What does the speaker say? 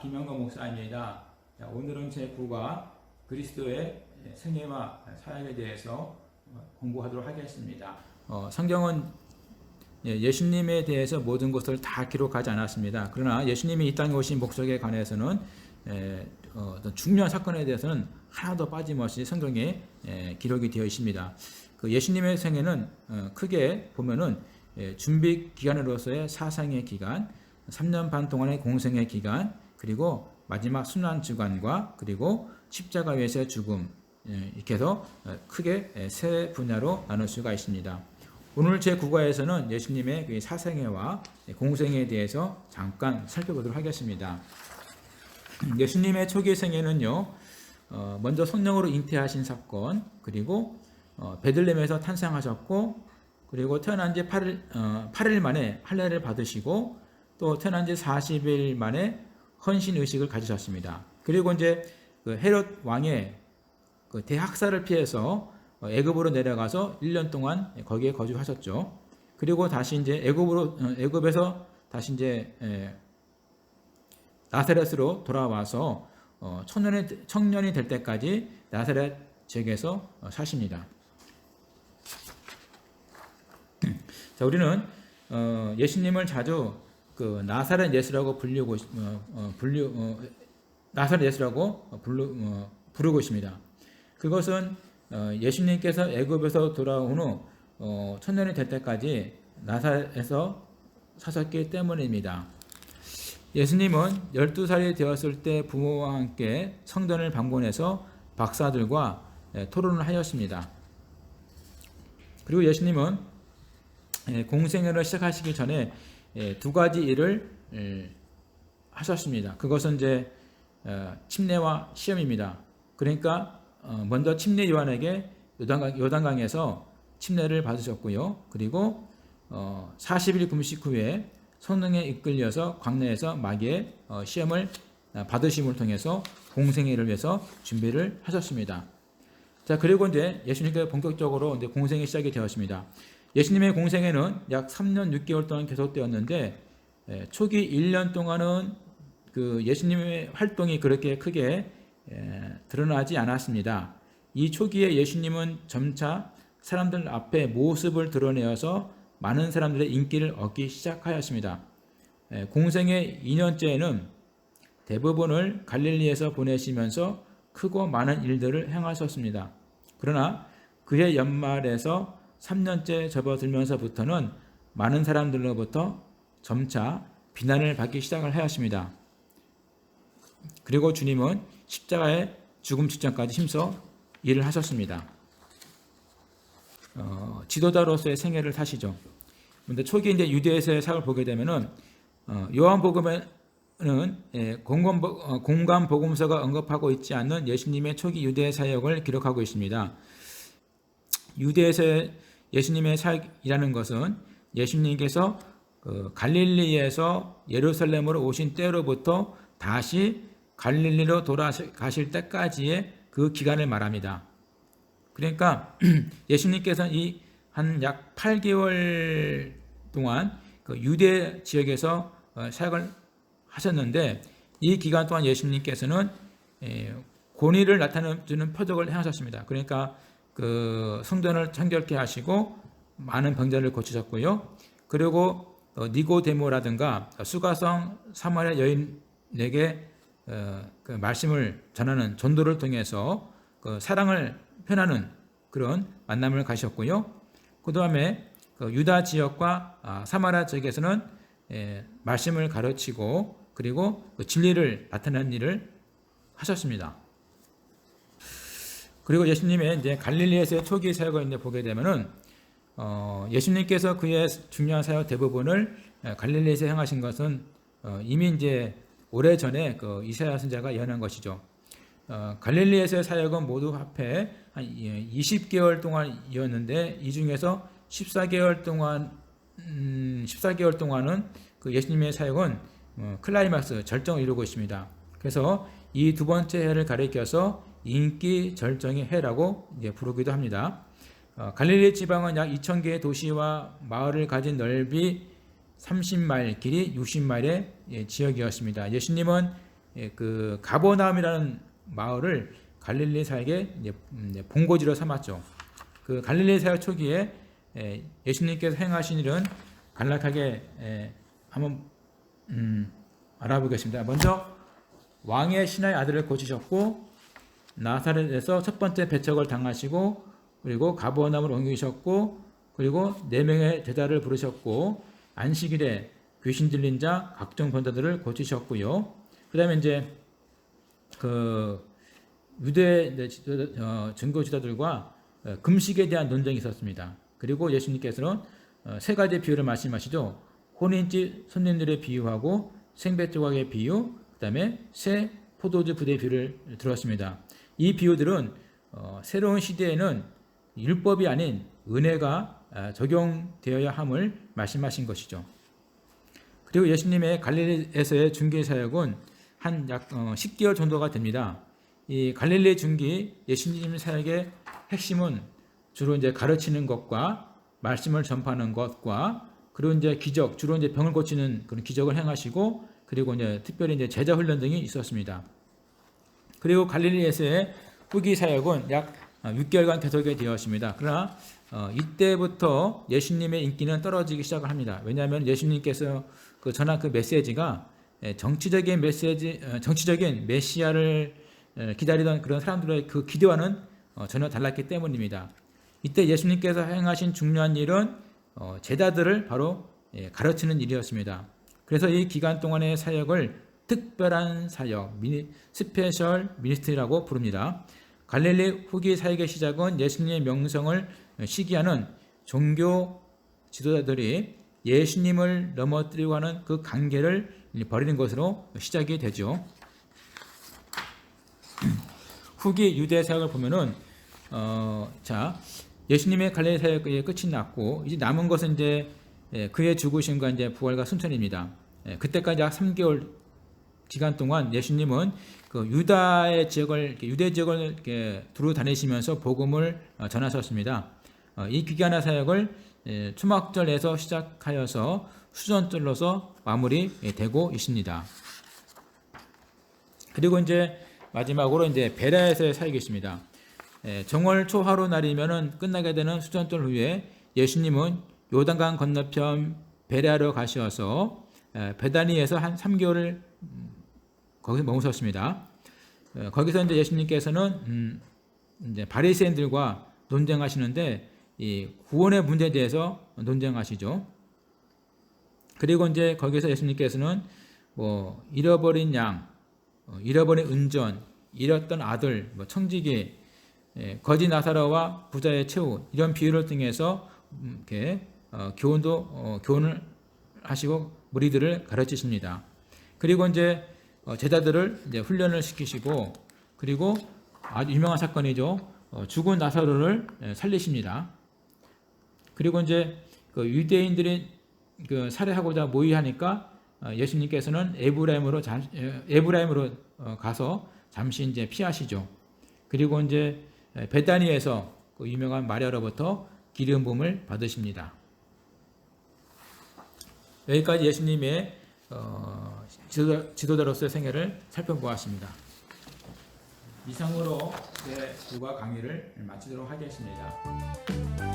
김영건 목사입니다. 오늘은 제9과 그리스도의 생애와 사역에 대해서 공부하도록 하겠습니다. 성경은 예수님에 대해서 모든 것을 다 기록하지 않았습니다. 그러나 예수님이 이 땅에 오신 목적에 관해서는 중요한 사건에 대해서는 하나도 빠짐없이 성경에 기록이 되어 있습니다. 그 예수님의 생애는 크게 보면은 준비 기간으로서의 사상의 기간, 3년 반 동안의 공생의 기간, 그리고 마지막 순환 주간과 그리고 십자가 위에서의 죽음, 이렇게 해서 크게 세 분야로 나눌 수가 있습니다. 오늘 제9과에서는 예수님의 사생애와 공생애에 대해서 잠깐 살펴보도록 하겠습니다. 예수님의 초기 생애는요, 먼저 성령으로 잉태하신 사건, 그리고 베들레헴에서 탄생하셨고, 그리고 태어난 지 8일 만에 할례를 받으시고, 또 태어난 지 40일 만에 헌신 의식을 가지셨습니다. 그리고 이제 그 헤롯 왕의 그 대학살을 피해서 애굽으로 내려가서 1년 동안 거기에 거주하셨죠. 그리고 다시 이제 애굽에서 다시 이제 나사렛으로 돌아와서 청년이 될 때까지 나사렛 지역에서 사십니다. 자, 우리는 예수님을 자주 그 나사렛 예수라고 나사렛 예수라고 부르고 있습니다. 그것은 예수님께서 애굽에서 돌아온 후 청년이 될 때까지 나사렛에서 사셨기 때문입니다. 예수님은 12살이 되었을 때 부모와 함께 성전을 방문해서 박사들과 토론을 하였습니다. 그리고 예수님은 공생애를 시작하시기 전에 두 가지 일을 하셨습니다. 그것은 이제 침례와 시험입니다. 그러니까 먼저 침례 요한에게 요단강에서 침례를 받으셨고요. 그리고 40일 금식 후에 성령에 이끌려서 광야에서 마귀의 시험을 받으심을 통해서 공생애를 위해서 준비를 하셨습니다. 자, 그리고 이제 예수님께서 본격적으로 이제 공생애 시작이 되었습니다. 예수님의 공생애는 약 3년 6개월 동안 계속되었는데 초기 1년 동안은 그 예수님의 활동이 그렇게 크게 드러나지 않았습니다. 이 초기에 예수님은 점차 사람들 앞에 모습을 드러내어서 많은 사람들의 인기를 얻기 시작하였습니다. 공생애 2년째에는 대부분을 갈릴리에서 보내시면서 크고 많은 일들을 행하셨습니다. 그러나 그해 연말에서 3년째 접어들면서부터는 많은 사람들로부터 점차 비난을 받기 시작을 하였습니다. 그리고 주님은 십자가의 죽음 직전까지 힘써 일을 하셨습니다. 지도자로서의 생애를 사시죠. 근데 초기 이제 유대에서의 사역을 보게 되면은 요한복음에는 공간 복음서가 언급하고 있지 않는 예수님의 초기 유대 사역을 기록하고 있습니다. 유대에서의 예수님의 사역이라는 것은 예수님께서 갈릴리에서 예루살렘으로 오신 때로부터 다시 갈릴리로 돌아가실 때까지의 그 기간을 말합니다. 그러니까 예수님께서는 이 한 약 8개월 동안 그 유대 지역에서 사역을 하셨는데 이 기간 동안 예수님께서는 권위를 나타내주는 표적을 행하셨습니다. 그러니까 그 성전을 청결케 하시고 많은 병자를 고치셨고요. 그리고 니고데모라든가 수가성 사마리아 여인에게 그 말씀을 전하는 전도를 통해서 그 사랑을 표현하는 그런 만남을 가셨고요. 그 다음에 그 유다 지역과 사마리아 지역에서는 말씀을 가르치고 그리고 그 진리를 나타내는 일을 하셨습니다. 그리고 예수님의 이제 갈릴리에서의 초기 사역을 이제 보게 되면은 예수님께서 그의 중요한 사역 대부분을 갈릴리에서 행하신 것은 이미 이제 오래 전에 그 이사야 선지자가 예언한 것이죠. 갈릴리에서의 사역은 모두 합해 한 20개월 동안이었는데 이 중에서 14개월 동안은 그 예수님의 사역은 클라이막스 절정을 이루고 있습니다. 그래서 이 두 번째 해를 가리켜서 인기 절정의 해라고 이제 부르기도 합니다. 갈릴리 지방은 약 2,000개의 도시와 마을을 가진 넓이 30마일, 길이 60마일의 지역이었습니다. 예수님은 그 가버나움이라는 마을을 갈릴리 사역의 본거지로 삼았죠. 그 갈릴리 사역 초기에 예수님께서 행하신 일은 간략하게 한번 알아보겠습니다. 먼저 왕의 신하의 아들을 고치셨고, 나사렛에서 첫 번째 배척을 당하시고, 그리고 가버나움을 옮기셨고, 그리고 4명의 제자를 부르셨고, 안식일에 귀신 들린 자 각종 병자들을 고치셨고요. 그다음에 이제 그 유대 증거 지도자들과 금식에 대한 논쟁이 있었습니다. 그리고 예수님께서는 3가지 비유를 말씀하시죠. 혼인집 손님들의 비유하고 생배 조각의 비유, 그다음에 새 포도주 부대의 비유를 들었습니다. 이 비유들은 새로운 시대에는 율법이 아닌 은혜가 적용되어야 함을 말씀하신 것이죠. 그리고 예수님의 갈릴리에서의 중개 사역은 한 약 10개월 정도가 됩니다. 이 갈릴리 중기 예수님 사역의 핵심은 주로 이제 가르치는 것과 말씀을 전파하는 것과, 그리고 이제 기적, 주로 이제 병을 고치는 그런 기적을 행하시고, 그리고 이제 특별히 이제 제자 훈련 등이 있었습니다. 그리고 갈릴리에서의 후기 사역은 약 6개월간 계속이 되었습니다. 그러나 이때부터 예수님의 인기는 떨어지기 시작을 합니다. 왜냐하면 예수님께서 전한 그 메시지가 정치적인 메시아를 기다리던 그런 사람들의 그 기대와는 전혀 달랐기 때문입니다. 이때 예수님께서 행하신 중요한 일은 제자들을 바로 가르치는 일이었습니다. 그래서 이 기간 동안의 사역을 특별한 사역, 스페셜 미니스트리라고 부릅니다. 갈릴리 후기 사역의 시작은 예수님의 명성을 시기하는 종교 지도자들이 예수님을 넘어뜨리고 하는 그 관계를 버리는 것으로 시작이 되죠. 후기 유대 사역을 보면은 예수님의 갈릴리 사역의 끝이 났고, 이제 남은 것은 이제 그의 죽으심과 이제 부활과 순천입니다. 그때까지 약 3개월 기간 동안 예수님은 그 유대 지역을 두루 다니시면서 복음을 전하셨습니다. 이 기간의 사역을 초막절에서 시작하여서 수전절로서 마무리되고 있습니다. 그리고 이제 마지막으로 이제 베레아에서의 사역이 있습니다. 정월 초하루 날이면은 끝나게 되는 수전절 후에 예수님은 요단강 건너편 베레아로 가셔서 베다니에서 한 3개월을 거기서 머무셨습니다. 거기서 이제 예수님께서는 이제 바리새인들과 논쟁하시는데 이 구원의 문제에 대해서 논쟁하시죠. 그리고 이제 거기서 예수님께서는 잃어버린 양, 잃어버린 은전, 잃었던 아들, 청지기, 거지 나사로와 부자의 최후, 이런 비유를 통해서 이렇게 교훈을 하시고 무리들을 가르치십니다. 그리고 이제 제자들을 이제 훈련을 시키시고, 그리고 아주 유명한 사건이죠. 죽은 나사로를 살리십니다. 그리고 이제 그 유대인들이 그 살해하고자 모의하니까 예수님께서는 에브라임으로 가서 잠시 이제 피하시죠. 그리고 이제 베다니에서 그 유명한 마리아로부터 기름 부음을 받으십니다. 여기까지 예수님의 지도자로서의 생애를 살펴보았습니다. 이상으로 제 부가 강의를 마치도록 하겠습니다.